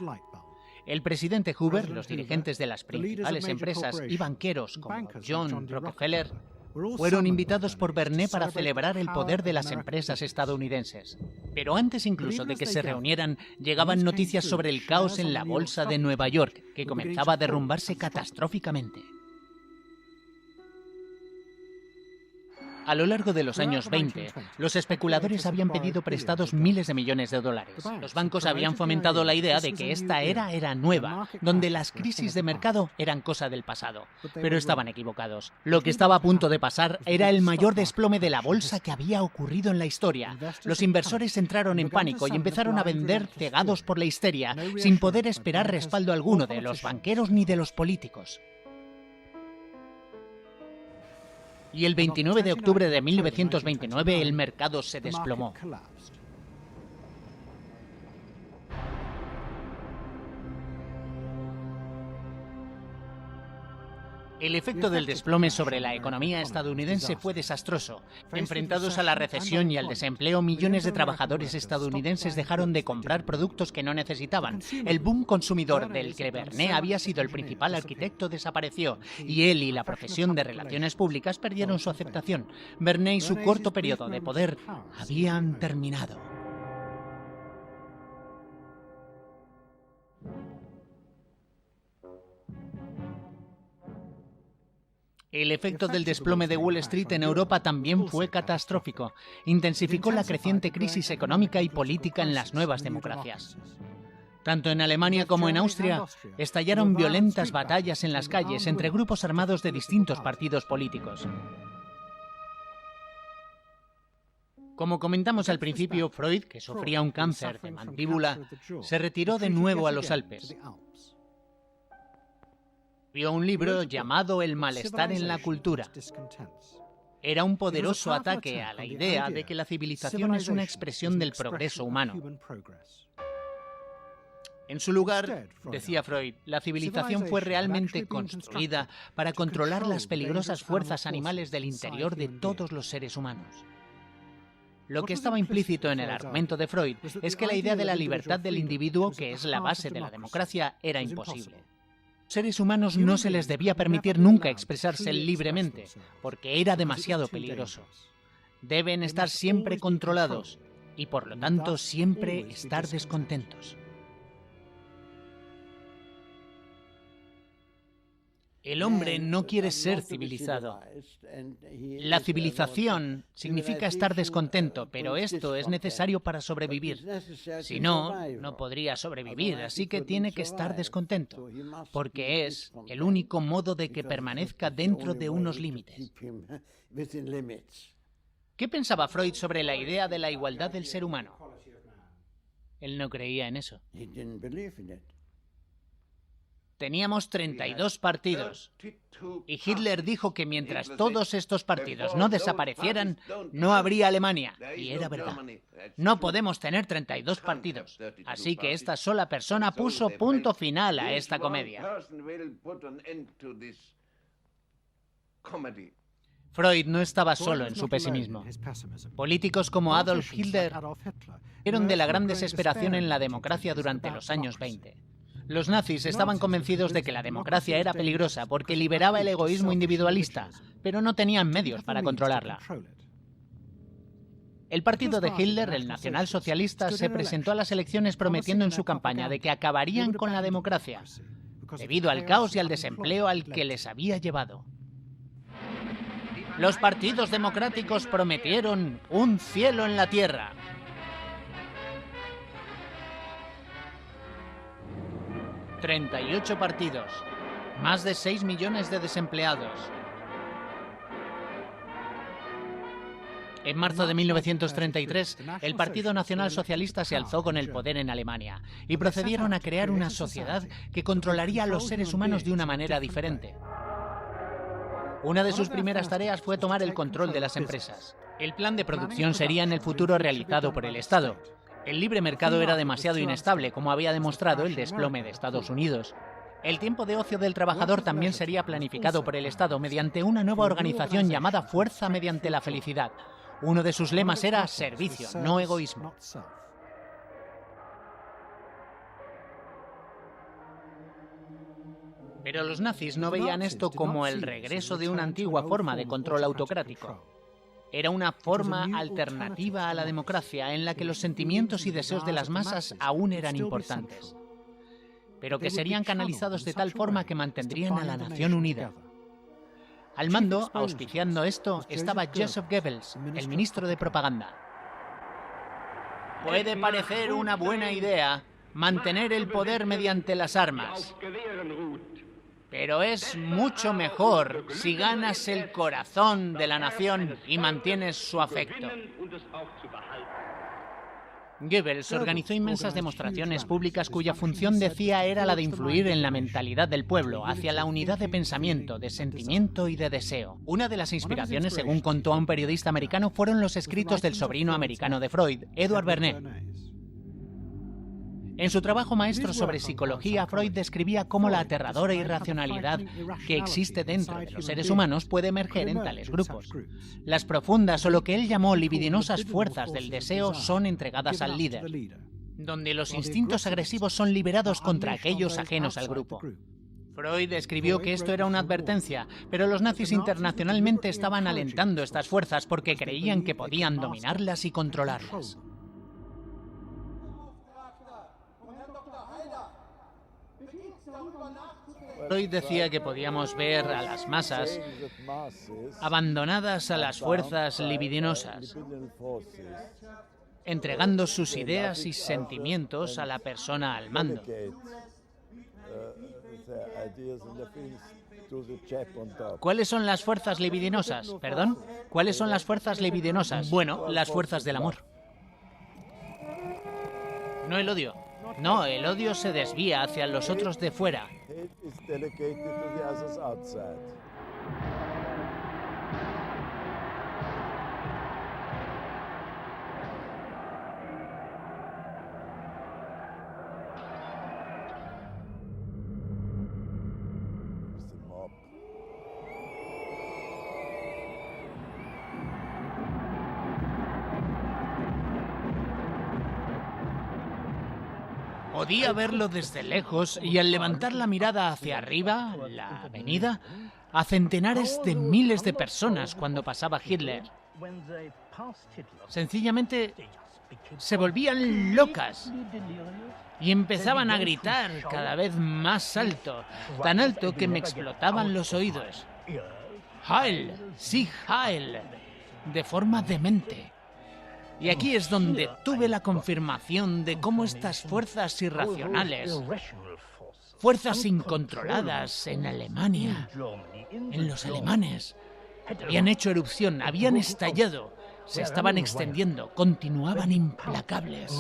[SPEAKER 1] El presidente Hoover, los dirigentes de las principales empresas y banqueros como John Rockefeller fueron invitados por Bernet para celebrar el poder de las empresas estadounidenses. Pero antes incluso de que se reunieran, llegaban noticias sobre el caos en la bolsa de Nueva York, que comenzaba a derrumbarse catastróficamente. A lo largo de los años 20, los especuladores habían pedido prestados miles de millones de dólares. Los bancos habían fomentado la idea de que esta era nueva, donde las crisis de mercado eran cosa del pasado. Pero estaban equivocados. Lo que estaba a punto de pasar era el mayor desplome de la bolsa que había ocurrido en la historia. Los inversores entraron en pánico y empezaron a vender cegados por la histeria, sin poder esperar respaldo alguno de los banqueros ni de los políticos. Y el 29 de octubre de 1929 el mercado se desplomó. El efecto del desplome sobre la economía estadounidense fue desastroso. Enfrentados a la recesión y al desempleo, millones de trabajadores estadounidenses dejaron de comprar productos que no necesitaban. El boom consumidor del que Bernays había sido el principal arquitecto desapareció, y él y la profesión de relaciones públicas perdieron su aceptación. Bernays y su corto periodo de poder habían terminado. El efecto del desplome de Wall Street en Europa también fue catastrófico. Intensificó la creciente crisis económica y política en las nuevas democracias. Tanto en Alemania como en Austria estallaron violentas batallas en las calles entre grupos armados de distintos partidos políticos. Como comentamos al principio, Freud, que sufría un cáncer de mandíbula, se retiró de nuevo a los Alpes. Escribió un libro llamado El malestar en la cultura. Era un poderoso ataque a la idea de que la civilización es una expresión del progreso humano. En su lugar, decía Freud, la civilización fue realmente construida para controlar las peligrosas fuerzas animales del interior de todos los seres humanos. Lo que estaba implícito en el argumento de Freud es que la idea de la libertad del individuo, que es la base de la democracia, era imposible. A los seres humanos no se les debía permitir nunca expresarse libremente, porque era demasiado peligroso. Deben estar siempre controlados y, por lo tanto, siempre estar descontentos. El hombre no quiere ser civilizado. La civilización significa estar descontento, pero esto es necesario para sobrevivir. Si no, no podría sobrevivir, así que tiene que estar descontento, porque es el único modo de que permanezca dentro de unos límites. ¿Qué pensaba Freud sobre la idea de la igualdad del ser humano? Él no creía en eso. Teníamos 32 partidos, y Hitler dijo que mientras todos estos partidos no desaparecieran, no habría Alemania, y era verdad. No podemos tener 32 partidos, así que esta sola persona puso punto final a esta comedia. Freud no estaba solo en su pesimismo. Políticos como Adolf Hitler eran de la gran desesperación en la democracia durante los años 20. Los nazis estaban convencidos de que la democracia era peligrosa porque liberaba el egoísmo individualista, pero no tenían medios para controlarla. El partido de Hitler, el nacionalsocialista, se presentó a las elecciones prometiendo en su campaña de que acabarían con la democracia, debido al caos y al desempleo al que les había llevado. Los partidos democráticos prometieron un cielo en la tierra. 38 partidos, más de 6 millones de desempleados. En marzo de 1933, el Partido Nacional Socialista se alzó con el poder en Alemania y procedieron a crear una sociedad que controlaría a los seres humanos de una manera diferente. Una de sus primeras tareas fue tomar el control de las empresas. El plan de producción sería en el futuro realizado por el Estado. El libre mercado era demasiado inestable, como había demostrado el desplome de Estados Unidos. El tiempo de ocio del trabajador también sería planificado por el Estado mediante una nueva organización llamada Fuerza mediante la Felicidad. Uno de sus lemas era servicio, no egoísmo. Pero los nazis no veían esto como el regreso de una antigua forma de control autocrático. Era una forma alternativa a la democracia en la que los sentimientos y deseos de las masas aún eran importantes, pero que serían canalizados de tal forma que mantendrían a la nación unida. Al mando, auspiciando esto, estaba Joseph Goebbels, el ministro de propaganda. Puede parecer una buena idea mantener el poder mediante las armas, pero es mucho mejor si ganas el corazón de la nación y mantienes su afecto. Goebbels organizó inmensas demostraciones públicas cuya función, decía, era la de influir en la mentalidad del pueblo hacia la unidad de pensamiento, de sentimiento y de deseo. Una de las inspiraciones, según contó a un periodista americano, fueron los escritos del sobrino americano de Freud, Edward Bernays. En su trabajo maestro sobre psicología, Freud describía cómo la aterradora irracionalidad que existe dentro de los seres humanos puede emerger en tales grupos. Las profundas o lo que él llamó libidinosas fuerzas del deseo son entregadas al líder, donde los instintos agresivos son liberados contra aquellos ajenos al grupo. Freud escribió que esto era una advertencia, pero los nazis internacionalmente estaban alentando estas fuerzas porque creían que podían dominarlas y controlarlas. Freud decía que podíamos ver a las masas abandonadas a las fuerzas libidinosas, entregando sus ideas y sentimientos a la persona al mando. ¿Cuáles son las fuerzas libidinosas? ¿Perdón? ¿Cuáles son las fuerzas libidinosas? Bueno, las fuerzas del amor. No el odio. No, el odio se desvía hacia los otros de fuera. Podía verlo desde lejos y al levantar la mirada hacia arriba, la avenida, a centenares de miles de personas cuando pasaba Hitler. Sencillamente se volvían locas y empezaban a gritar cada vez más alto, tan alto que me explotaban los oídos. ¡Heil! ¡Sí, Heil! De forma demente. Y aquí es donde tuve la confirmación de cómo estas fuerzas irracionales, fuerzas incontroladas en Alemania, en los alemanes, habían hecho erupción, habían estallado, se estaban extendiendo, continuaban implacables.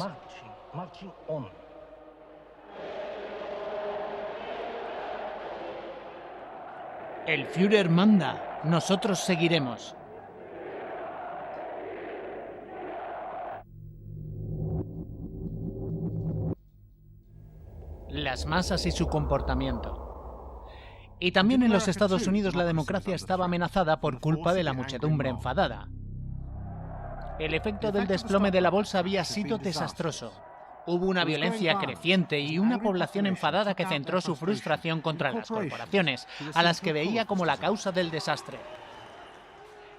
[SPEAKER 1] El Führer manda, nosotros seguiremos. Las masas y su comportamiento. Y también en los Estados Unidos la democracia estaba amenazada por culpa de la muchedumbre enfadada. El efecto del desplome de la bolsa había sido desastroso. Hubo una violencia creciente y una población enfadada que centró su frustración contra las corporaciones, a las que veía como la causa del desastre.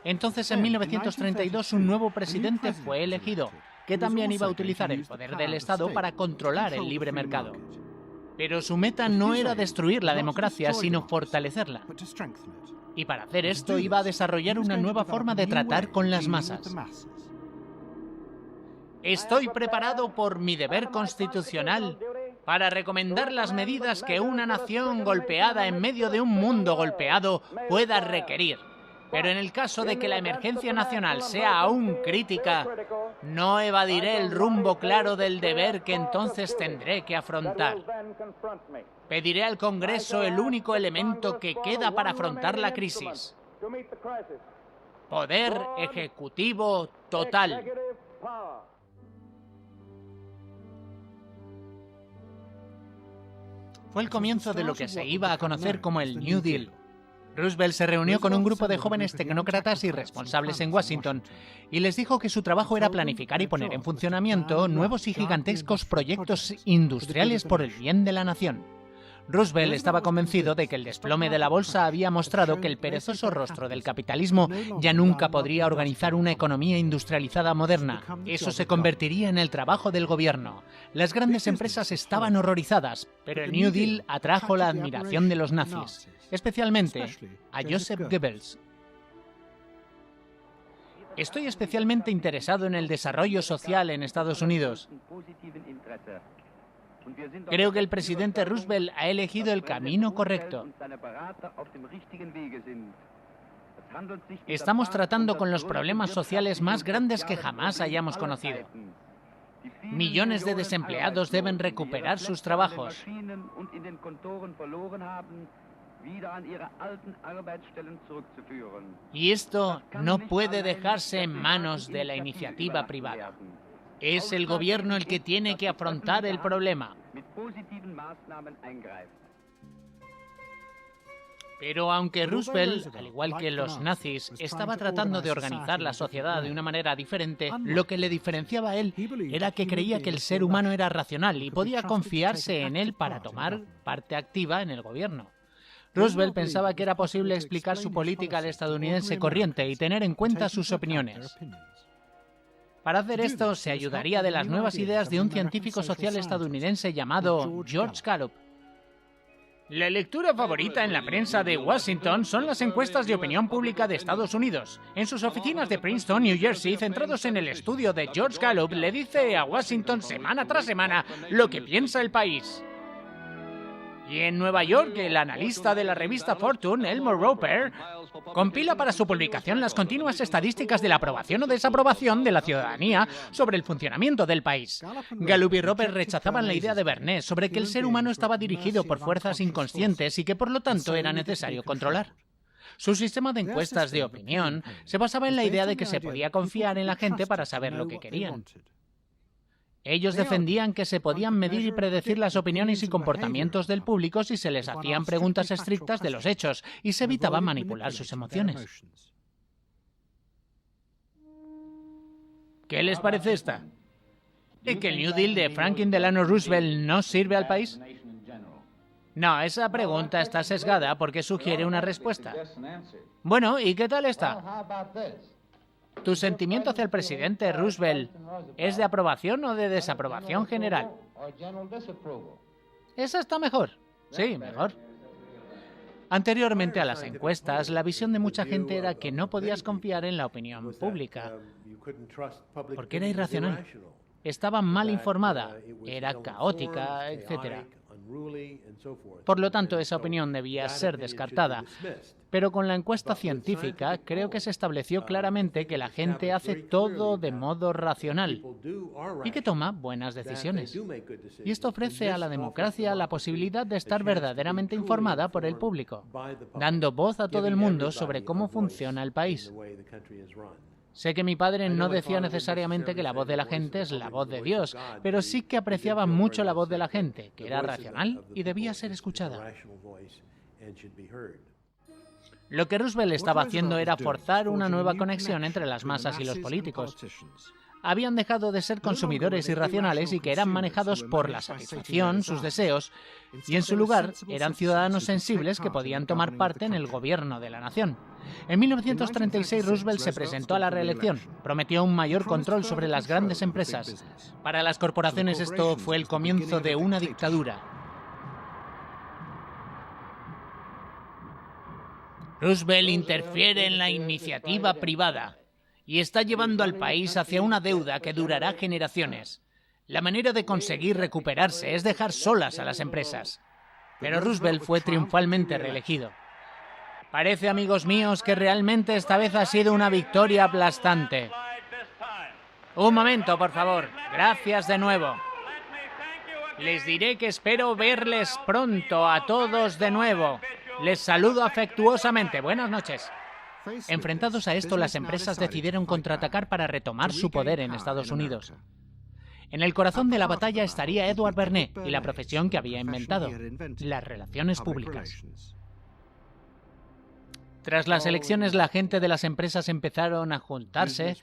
[SPEAKER 1] Entonces, en 1932, un nuevo presidente fue elegido, que también iba a utilizar el poder del Estado para controlar el libre mercado. Pero su meta no era destruir la democracia, sino fortalecerla. Y para hacer esto iba a desarrollar una nueva forma de tratar con las masas. Estoy preparado por mi deber constitucional para recomendar las medidas que una nación golpeada en medio de un mundo golpeado pueda requerir. Pero en el caso de que la emergencia nacional sea aún crítica, no evadiré el rumbo claro del deber que entonces tendré que afrontar. Pediré al Congreso el único elemento que queda para afrontar la crisis: poder ejecutivo total. Fue el comienzo de lo que se iba a conocer como el New Deal. Roosevelt se reunió con un grupo de jóvenes tecnócratas y responsables en Washington y les dijo que su trabajo era planificar y poner en funcionamiento nuevos y gigantescos proyectos industriales por el bien de la nación. Roosevelt estaba convencido de que el desplome de la bolsa había mostrado que el perezoso rostro del capitalismo ya nunca podría organizar una economía industrializada moderna. Eso se convertiría en el trabajo del gobierno. Las grandes empresas estaban horrorizadas, pero el New Deal atrajo la admiración de los nazis, especialmente a Joseph Goebbels. Estoy especialmente interesado en el desarrollo social en Estados Unidos. Creo que el presidente Roosevelt ha elegido el camino correcto. Estamos tratando con los problemas sociales más grandes que jamás hayamos conocido. Millones de desempleados deben recuperar sus trabajos. Y esto no puede dejarse en manos de la iniciativa privada. Es el gobierno el que tiene que afrontar el problema. Pero aunque Roosevelt, al igual que los nazis, estaba tratando de organizar la sociedad de una manera diferente, lo que le diferenciaba a él era que creía que el ser humano era racional y podía confiarse en él para tomar parte activa en el gobierno. Roosevelt pensaba que era posible explicar su política al estadounidense corriente y tener en cuenta sus opiniones. Para hacer esto, se ayudaría de las nuevas ideas de un científico social estadounidense llamado George Gallup. La lectura favorita en la prensa de Washington son las encuestas de opinión pública de Estados Unidos. En sus oficinas de Princeton, New Jersey, centrados en el estudio de George Gallup, le dice a Washington semana tras semana lo que piensa el país. Y en Nueva York, el analista de la revista Fortune, Elmer Roper, compila para su publicación las continuas estadísticas de la aprobación o desaprobación de la ciudadanía sobre el funcionamiento del país. Gallup y Roper rechazaban la idea de Bernays sobre que el ser humano estaba dirigido por fuerzas inconscientes y que por lo tanto era necesario controlar. Su sistema de encuestas de opinión se basaba en la idea de que se podía confiar en la gente para saber lo que querían. Ellos defendían que se podían medir y predecir las opiniones y comportamientos del público si se les hacían preguntas estrictas de los hechos y se evitaba manipular sus emociones. ¿Qué les parece esta? ¿Que el New Deal de Franklin Delano Roosevelt no sirve al país? No, esa pregunta está sesgada porque sugiere una respuesta. Bueno, ¿y qué tal está? ¿Tu sentimiento hacia el presidente Roosevelt es de aprobación o de desaprobación general? Esa está mejor. Sí, mejor. Anteriormente a las encuestas, la visión de mucha gente era que no podías confiar en la opinión pública, porque era irracional, estaba mal informada, era caótica, etc. Por lo tanto, esa opinión debía ser descartada. Pero con la encuesta científica, creo que se estableció claramente que la gente hace todo de modo racional y que toma buenas decisiones. Y esto ofrece a la democracia la posibilidad de estar verdaderamente informada por el público, dando voz a todo el mundo sobre cómo funciona el país. Sé que mi padre no decía necesariamente que la voz de la gente es la voz de Dios, pero sí que apreciaba mucho la voz de la gente, que era racional y debía ser escuchada. Lo que Roosevelt estaba haciendo era forzar una nueva conexión entre las masas y los políticos. Habían dejado de ser consumidores irracionales y que eran manejados por la satisfacción, sus deseos, y en su lugar eran ciudadanos sensibles que podían tomar parte en el gobierno de la nación. En 1936 Roosevelt se presentó a la reelección. Prometió un mayor control sobre las grandes empresas. Para las corporaciones esto fue el comienzo de una dictadura. Roosevelt interfiere en la iniciativa privada y está llevando al país hacia una deuda que durará generaciones. La manera de conseguir recuperarse es dejar solas a las empresas. Pero Roosevelt fue triunfalmente reelegido. Parece, amigos míos, que realmente esta vez ha sido una victoria aplastante. Un momento, por favor. Gracias de nuevo. Les diré que espero verles pronto a todos de nuevo. Les saludo afectuosamente. Buenas noches. Enfrentados a esto, las empresas decidieron contraatacar para retomar su poder en Estados Unidos. En el corazón de la batalla estaría Edward Bernays y la profesión que había inventado, las relaciones públicas. Tras las elecciones, la gente de las empresas empezaron a juntarse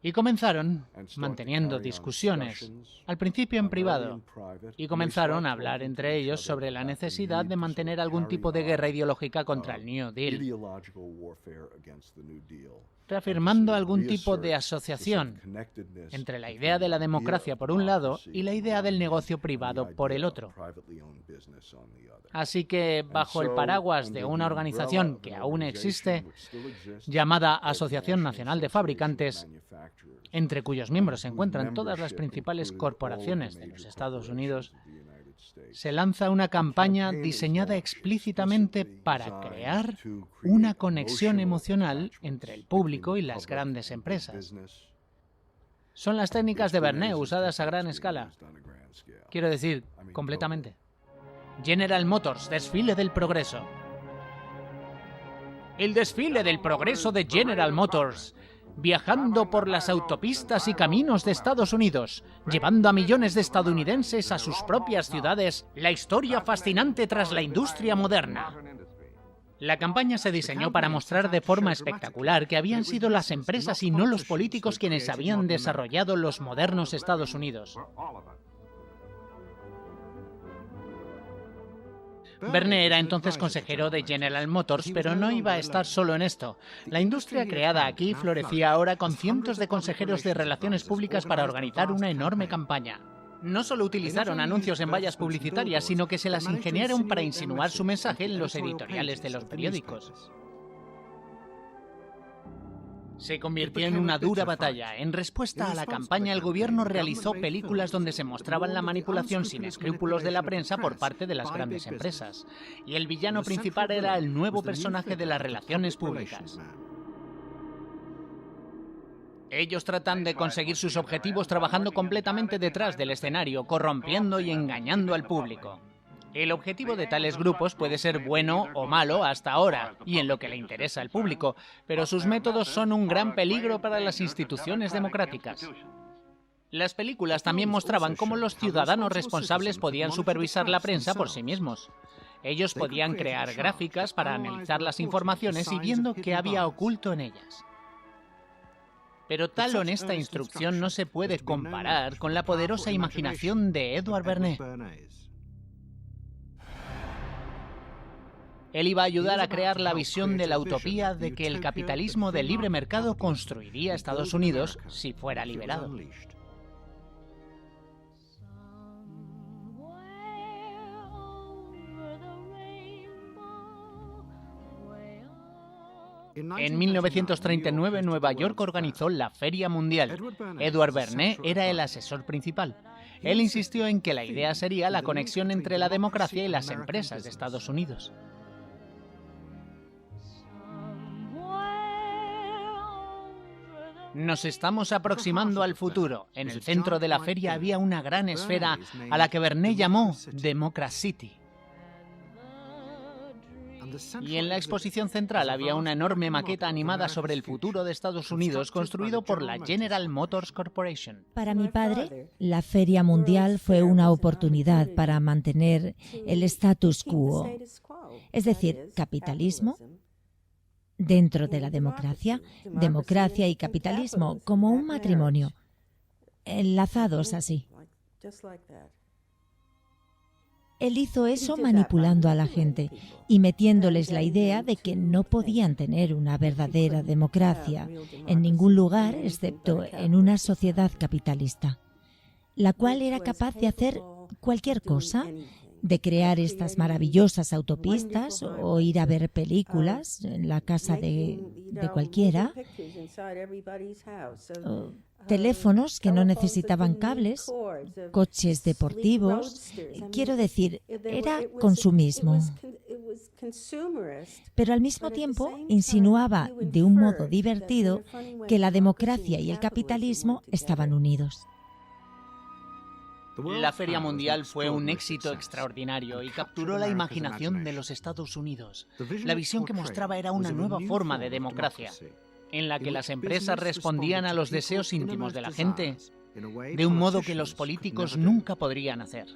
[SPEAKER 1] y comenzaron, manteniendo discusiones, al principio en privado, y comenzaron a hablar entre ellos sobre la necesidad de mantener algún tipo de guerra ideológica contra el New Deal, reafirmando algún tipo de asociación entre la idea de la democracia por un lado y la idea del negocio privado por el otro. Así que, bajo el paraguas de una organización que aún existe, llamada Asociación Nacional de Fabricantes, entre cuyos miembros se encuentran todas las principales corporaciones de los Estados Unidos, se lanza una campaña diseñada explícitamente para crear una conexión emocional entre el público y las grandes empresas. Son las técnicas de Bernays usadas a gran escala. Quiero decir, completamente. General Motors, desfile del progreso. El desfile del progreso de General Motors. viajando por las autopistas y caminos de Estados Unidos, llevando a millones de estadounidenses a sus propias ciudades la historia fascinante tras la industria moderna. La campaña se diseñó para mostrar de forma espectacular que habían sido las empresas y no los políticos quienes habían desarrollado los modernos Estados Unidos. Verne era entonces consejero de General Motors, pero no iba a estar solo en esto. La industria creada aquí florecía ahora con cientos de consejeros de relaciones públicas para organizar una enorme campaña. No solo utilizaron anuncios en vallas publicitarias, sino que se las ingeniaron para insinuar su mensaje en los editoriales de los periódicos. Se convirtió en una dura batalla. En respuesta a la campaña, el gobierno realizó películas donde se mostraban la manipulación sin escrúpulos de la prensa por parte de las grandes empresas. Y el villano principal era el nuevo personaje de las relaciones públicas. Ellos tratan de conseguir sus objetivos trabajando completamente detrás del escenario, corrompiendo y engañando al público. El objetivo de tales grupos puede ser bueno o malo hasta ahora, y en lo que le interesa al público, pero sus métodos son un gran peligro para las instituciones democráticas. Las películas también mostraban cómo los ciudadanos responsables podían supervisar la prensa por sí mismos. Ellos podían crear gráficas para analizar las informaciones y viendo qué había oculto en ellas. Pero tal honesta instrucción no se puede comparar con la poderosa imaginación de Edward Bernays. Él iba a ayudar a crear la visión de la utopía de que el capitalismo de libre mercado construiría Estados Unidos si fuera liberado. En 1939, Nueva York organizó la Feria Mundial. Edward Bernays era el asesor principal. Él insistió en que la idea sería la conexión entre la democracia y las empresas de Estados Unidos. Nos estamos aproximando al futuro. En el centro de la feria había una gran esfera a la que Bernays llamó Democracy City. Y en la exposición central había una enorme maqueta animada sobre el futuro de Estados Unidos construido por la General Motors Corporation.
[SPEAKER 2] Para mi padre, la Feria Mundial fue una oportunidad para mantener el status quo, es decir, capitalismo dentro de la democracia, democracia y capitalismo como un matrimonio, enlazados así. Él hizo eso manipulando a la gente y metiéndoles la idea de que no podían tener una verdadera democracia en ningún lugar excepto en una sociedad capitalista, la cual era capaz de hacer cualquier cosa, de crear estas maravillosas autopistas o ir a ver películas en la casa de cualquiera, teléfonos que no necesitaban cables, coches deportivos. Quiero decir, era consumismo. Pero al mismo tiempo insinuaba de un modo divertido que la democracia y el capitalismo estaban unidos.
[SPEAKER 1] La Feria Mundial fue un éxito extraordinario y capturó la imaginación de los Estados Unidos. La visión que mostraba era una nueva forma de democracia, en la que las empresas respondían a los deseos íntimos de la gente de un modo que los políticos nunca podrían hacer.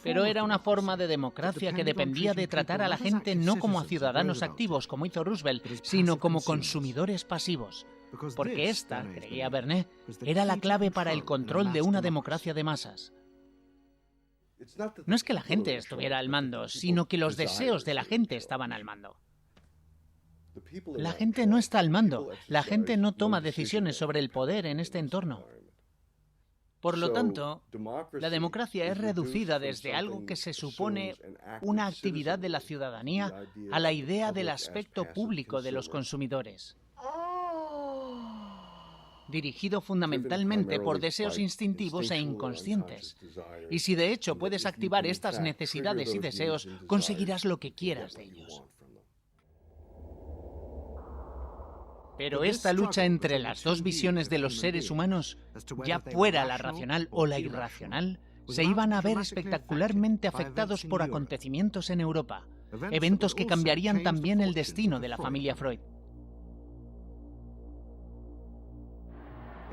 [SPEAKER 1] Pero era una forma de democracia que dependía de tratar a la gente no como a ciudadanos activos, como hizo Roosevelt, sino como consumidores pasivos. Porque esta, creía Bernays, era la clave para el control de una democracia de masas. No es que la gente estuviera al mando, sino que los deseos de la gente estaban al mando. La gente no está al mando, la gente no toma decisiones sobre el poder en este entorno. Por lo tanto, la democracia es reducida desde algo que se supone una actividad de la ciudadanía a la idea del aspecto público de los consumidores, dirigido fundamentalmente por deseos instintivos e inconscientes. Y si de hecho puedes activar estas necesidades y deseos, conseguirás lo que quieras de ellos. Pero esta lucha entre las dos visiones de los seres humanos, ya fuera la racional o la irracional, se iban a ver espectacularmente afectados por acontecimientos en Europa, eventos que cambiarían también el destino de la familia Freud.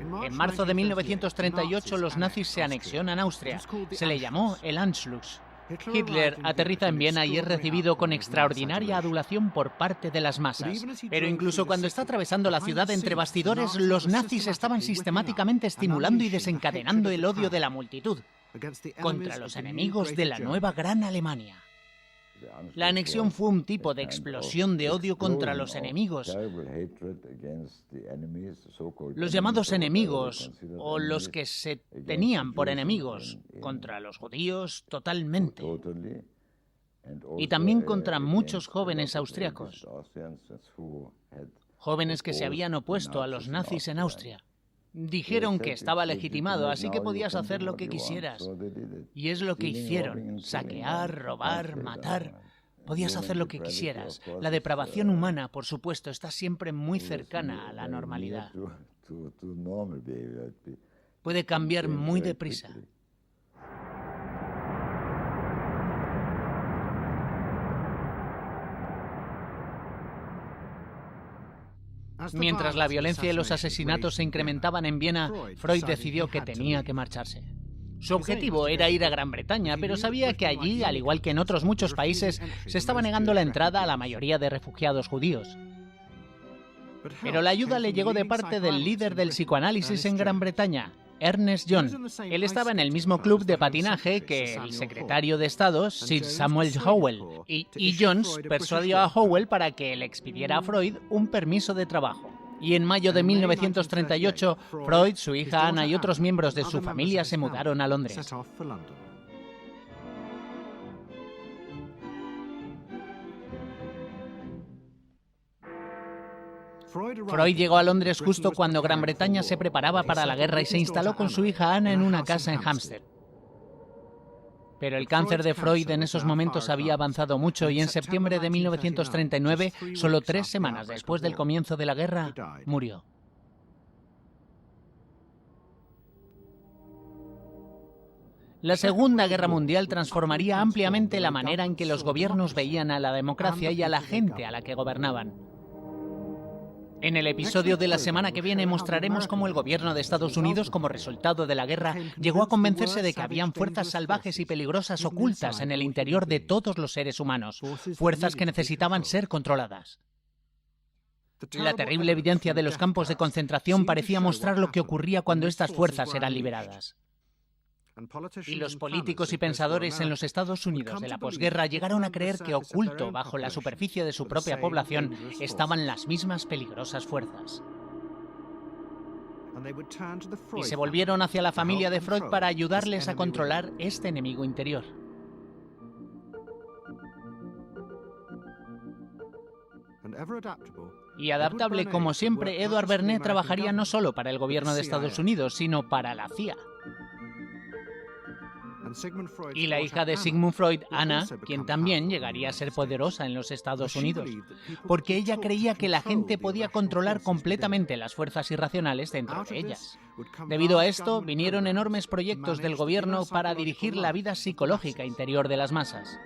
[SPEAKER 1] En marzo de 1938 los nazis se anexionan Austria. Se le llamó el Anschluss. Hitler aterriza en Viena y es recibido con extraordinaria adulación por parte de las masas. Pero incluso cuando está atravesando la ciudad entre bastidores, los nazis estaban sistemáticamente estimulando y desencadenando el odio de la multitud contra los enemigos de la nueva Gran Alemania. La anexión fue un tipo de explosión de odio contra los enemigos. Los llamados enemigos, o los que se tenían por enemigos, contra los judíos totalmente. Y también contra muchos jóvenes austriacos. Jóvenes que se habían opuesto a los nazis en Austria. Dijeron que estaba legitimado, así que podías hacer lo que quisieras. Y es lo que hicieron: saquear, robar, matar. Podías hacer lo que quisieras. La depravación humana, por supuesto, está siempre muy cercana a la normalidad. Puede cambiar muy deprisa. Mientras la violencia y los asesinatos se incrementaban en Viena, Freud decidió que tenía que marcharse. Su objetivo era ir a Gran Bretaña, pero sabía que allí, al igual que en otros muchos países, se estaba negando la entrada a la mayoría de refugiados judíos. Pero la ayuda le llegó de parte del líder del psicoanálisis en Gran Bretaña, Ernest John. Él estaba en el mismo club de patinaje que el secretario de Estado, Sir Samuel Howell, y Jones persuadió a Howell para que le expidiera a Freud un permiso de trabajo. Y en mayo de 1938, Freud, su hija Anna y otros miembros de su familia se mudaron a Londres. Freud llegó a Londres justo cuando Gran Bretaña se preparaba para la guerra y se instaló con su hija Anna en una casa en Hampstead. Pero el cáncer de Freud en esos momentos había avanzado mucho y en septiembre de 1939, solo 3 semanas después del comienzo de la guerra, murió. La Segunda Guerra Mundial transformaría ampliamente la manera en que los gobiernos veían a la democracia y a la gente a la que gobernaban. En el episodio de la semana que viene mostraremos cómo el gobierno de Estados Unidos, como resultado de la guerra, llegó a convencerse de que habían fuerzas salvajes y peligrosas ocultas en el interior de todos los seres humanos, fuerzas que necesitaban ser controladas. La terrible evidencia de los campos de concentración parecía mostrar lo que ocurría cuando estas fuerzas eran liberadas. Y los políticos y pensadores en los Estados Unidos de la posguerra llegaron a creer que oculto bajo la superficie de su propia población estaban las mismas peligrosas fuerzas. Y se volvieron hacia la familia de Freud para ayudarles a controlar este enemigo interior. Y adaptable como siempre, Edward Bernays trabajaría no solo para el gobierno de Estados Unidos, sino para la CIA. Y la hija de Sigmund Freud, Anna, quien también llegaría a ser poderosa en los Estados Unidos, porque ella creía que la gente podía controlar completamente las fuerzas irracionales dentro de ellas. Debido a esto, vinieron enormes proyectos del gobierno para dirigir la vida psicológica interior de las masas.